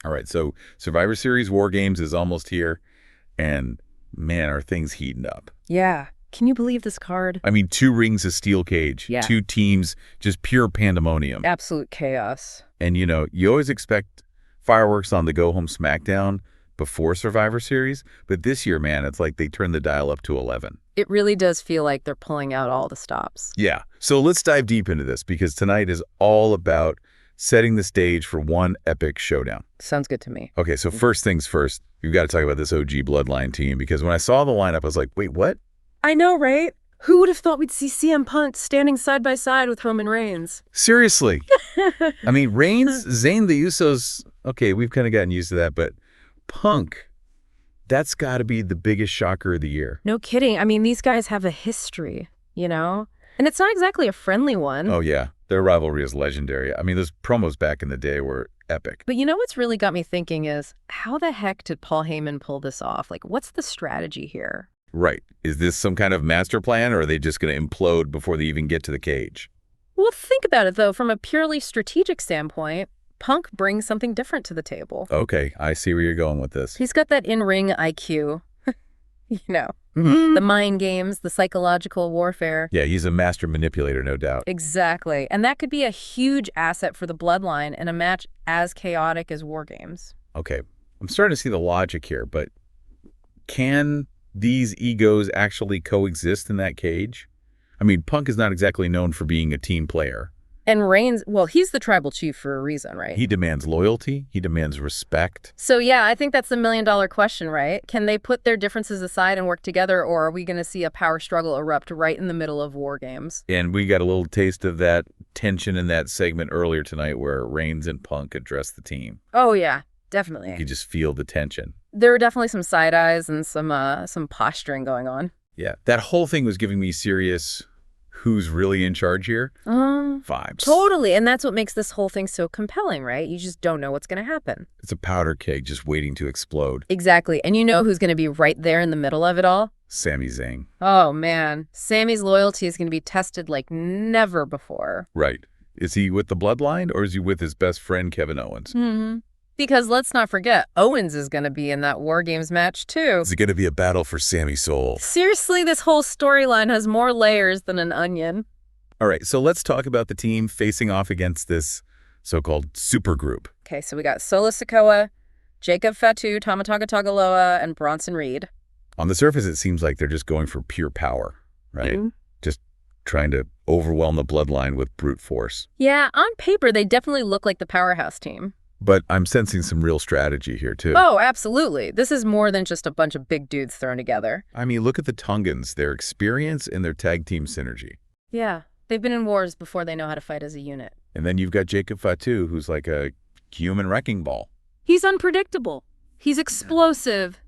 All right, so Survivor Series War Games is almost here, and man, are things heating up. Yeah. Can you believe this card? I mean, 2 rings of steel cage, Yeah. 2 teams, just pure pandemonium. Absolute chaos. And, you always expect fireworks on the go-home SmackDown before Survivor Series, but this year, man, it's like they turned the dial up to 11. It really does feel like they're pulling out all the stops. Yeah, so let's dive deep into this, because tonight is all about setting the stage for one epic showdown. Sounds good to me. Okay, so first things first, we've got to talk about this OG Bloodline team, because when I saw the lineup, I was like, wait, what? I know, right? Who would have thought we'd see CM Punk standing side by side with Roman Reigns? Seriously. I mean, Reigns, Zayn, the Usos, okay, we've kind of gotten used to that, but Punk, that's got to be the biggest shocker of the year. No kidding. I mean, these guys have a history, you know? And it's not exactly a friendly one. Oh, yeah. Their rivalry is legendary. I mean, those promos back in the day were epic. But you know what's really got me thinking is, how the heck did Paul Heyman pull this off? Like, what's the strategy here? Right. Is this some kind of master plan, or are they just going to implode before they even get to the cage? Well, think about it, though. From a purely strategic standpoint, Punk brings something different to the table. Okay, I see where you're going with this. He's got that in-ring IQ, you know, Mm-hmm. the mind games, the psychological warfare. Yeah, he's a master manipulator, no doubt. Exactly. And that could be a huge asset for the Bloodline in a match as chaotic as War Games. Okay, I'm starting to see the logic here, but can these egos actually coexist in that cage? I mean, Punk is not exactly known for being a team player. And Reigns, well, he's the tribal chief for a reason, right? He demands loyalty. He demands respect. So, yeah, I think that's the million-dollar question, right? Can they put their differences aside and work together, or are we going to see a power struggle erupt right in the middle of War Games? And we got a little taste of that tension in that segment earlier tonight where Reigns and Punk addressed the team. Oh, yeah, definitely. You just feel the tension. There were definitely some side eyes and some posturing going on. Yeah, that whole thing was giving me serious who's really in charge here vibes. Totally. And that's what makes this whole thing so compelling, right? You just don't know what's going to happen. It's a powder keg just waiting to explode. Exactly. And you know who's going to be right there in the middle of it all? Sami Zayn. Oh, man. Sami's loyalty is going to be tested like never before. Right. Is he with the Bloodline, or is he with his best friend, Kevin Owens? Mm-hmm. Because let's not forget, Owens is going to be in that War Games match, too. Is it going to be a battle for Sami's soul? Seriously, this whole storyline has more layers than an onion. All right, so let's talk about the team facing off against this so-called supergroup. Okay, so we got Solo Sikoa, Jacob Fatu, Tamatanga Tagaloa, and Bronson Reed. On the surface, it seems like they're just going for pure power, right? Mm-hmm. Just trying to overwhelm the Bloodline with brute force. Yeah, on paper, they definitely look like the powerhouse team. But I'm sensing some real strategy here, too. Oh, absolutely. This is more than just a bunch of big dudes thrown together. I mean, look at the Tongans, their experience and their tag team synergy. Yeah, they've been in wars before they know how to fight as a unit. And then you've got Jacob Fatu, who's like a human wrecking ball. He's unpredictable. He's explosive.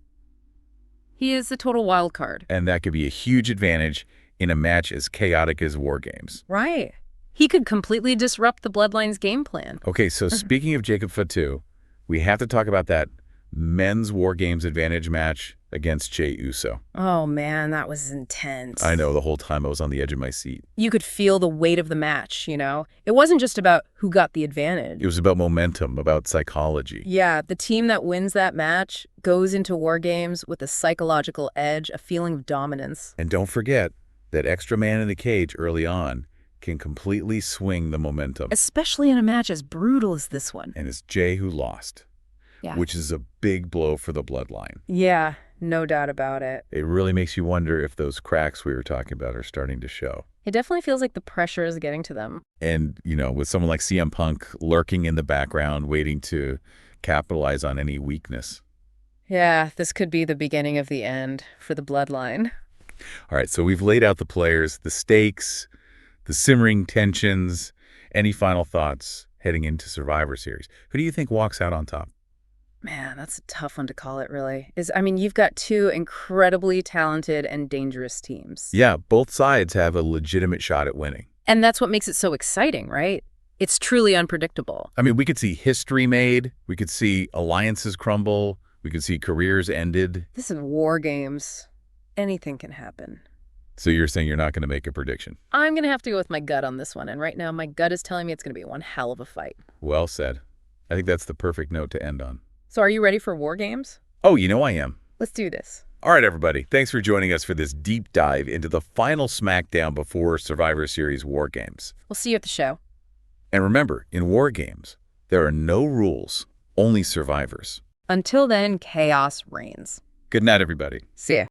He is a total wild card. And that could be a huge advantage in a match as chaotic as War Games. Right. He could completely disrupt the Bloodline's game plan. Okay, so speaking of Jacob Fatu, we have to talk about that men's War Games advantage match against Jey Uso. Oh, man, that was intense. I know, the whole time I was on the edge of my seat. You could feel the weight of the match, you know? It wasn't just about who got the advantage. It was about momentum, about psychology. Yeah, the team that wins that match goes into War Games with a psychological edge, a feeling of dominance. And don't forget that extra man in the cage early on can completely swing the momentum. Especially in a match as brutal as this one. And it's Jey who lost, which is a big blow for the Bloodline. Yeah, no doubt about it. It really makes you wonder if those cracks we were talking about are starting to show. It definitely feels like the pressure is getting to them. And, with someone like CM Punk lurking in the background, waiting to capitalize on any weakness. Yeah, this could be the beginning of the end for the Bloodline. All right, so we've laid out the players, the stakes, the simmering tensions. Any final thoughts heading into Survivor Series? Who do you think walks out on top? Man, that's a tough one to call it, really. You've got two incredibly talented and dangerous teams. Yeah, both sides have a legitimate shot at winning. And that's what makes it so exciting, right? It's truly unpredictable. I mean, we could see history made. We could see alliances crumble. We could see careers ended. This is War Games. Anything can happen. So you're saying you're not going to make a prediction? I'm going to have to go with my gut on this one. And right now, my gut is telling me it's going to be one hell of a fight. Well said. I think that's the perfect note to end on. So are you ready for War Games? Oh, you know I am. Let's do this. All right, everybody. Thanks for joining us for this deep dive into the final SmackDown before Survivor Series War Games. We'll see you at the show. And remember, in War Games, there are no rules, only survivors. Until then, chaos reigns. Good night, everybody. See ya.